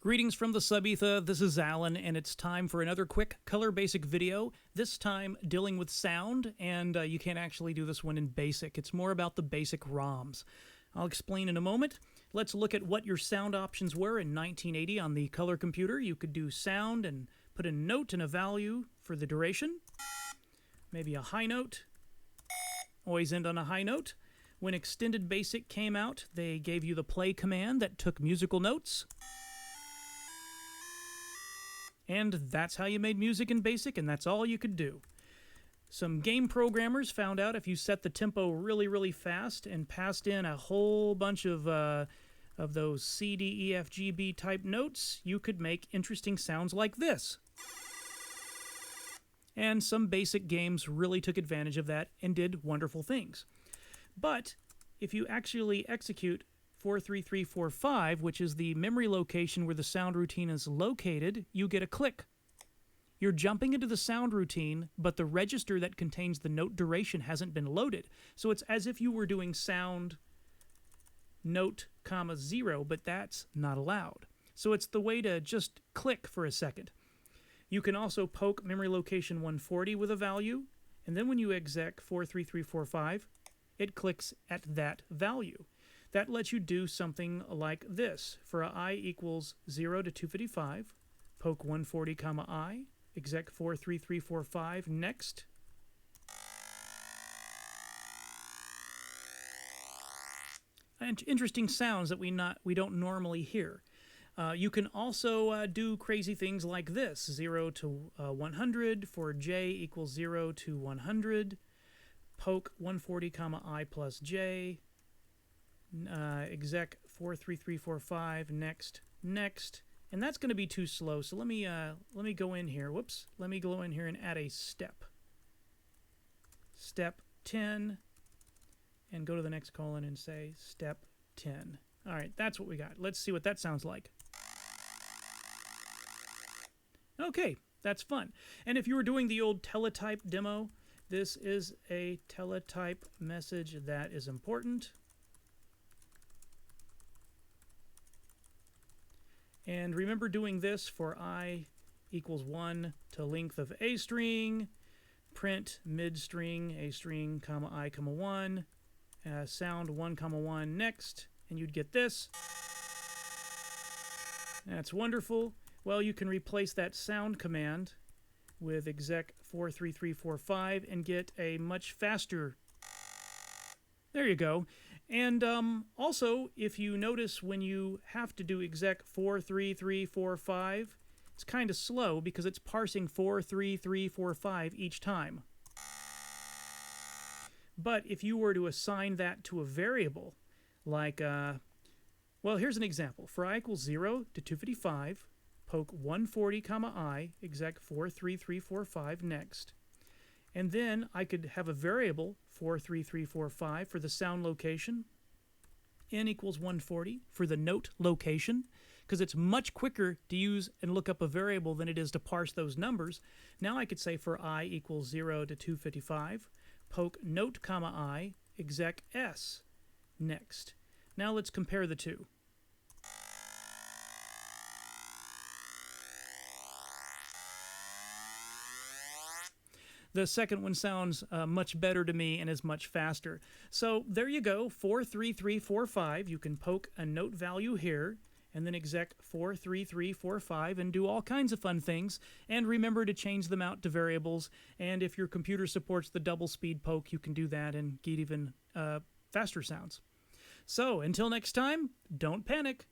Greetings from the Subetha, this is Alan, and it's time for another quick Color Basic video, this time dealing with sound, and you can't actually do this one in BASIC. It's more about the basic ROMs. I'll explain in a moment. Let's look at what your sound options were in 1980 on the color computer. You could do sound and put a note and a value for the duration, maybe a high note, always end on a high note. When Extended BASIC came out, they gave you the play command that took musical notes. And that's how you made music in BASIC, and that's all you could do. Some game programmers found out if you set the tempo really, really fast and passed in a whole bunch of those C, D, E, F, G, B type notes, you could make interesting sounds like this. And some BASIC games really took advantage of that and did wonderful things. But if you actually execute 43345, which is the memory location where the sound routine is located, you get a click. You're jumping into the sound routine, but the register that contains the note duration hasn't been loaded. So it's as if you were doing sound note, comma, 0, but that's not allowed. So it's the way to just click for a second. You can also poke memory location 140 with a value, and then when you exec 43345, it clicks at that value. That lets you do something like this. For I equals 0 to 255, poke 140, comma I, exec 43345, next. And interesting sounds that we don't normally hear. You can also do crazy things like this. 0 to 100 for J equals 0 to 100, poke 140, comma I plus J, exec 43345, next, and that's going to be too slow. So let me go in here. Whoops. Let me go in here and add a step. Step 10, and go to the next colon and say step 10. All right, that's what we got. Let's see what that sounds like. Okay, that's fun. And if you were doing the old teletype demo, this is a teletype message that is important. And remember doing this for I equals 1 to length of A string, print mid string, A string, comma I, comma 1, sound 1, comma 1, next, and you'd get this. That's wonderful. Well, you can replace that sound command with exec 43345 and get a much faster. There you go. And also, if you notice when you have to do exec 43345, it's kind of slow because it's parsing 43345 each time. But if you were to assign that to a variable, like, well, here's an example. For I equals 0 to 255, poke 140, comma I, exec 43345, next. And then I could have a variable, 43345, for the sound location, n equals 140 for the note location, because it's much quicker to use and look up a variable than it is to parse those numbers. Now I could say for I equals 0 to 255, poke note, comma I, exec s, next. Now let's compare the two. The second one sounds much better to me and is much faster. So there you go, 43345. You can poke a note value here and then exec 43345 and do all kinds of fun things. And remember to change them out to variables. And if your computer supports the double speed poke, you can do that and get even faster sounds. So until next time, don't panic.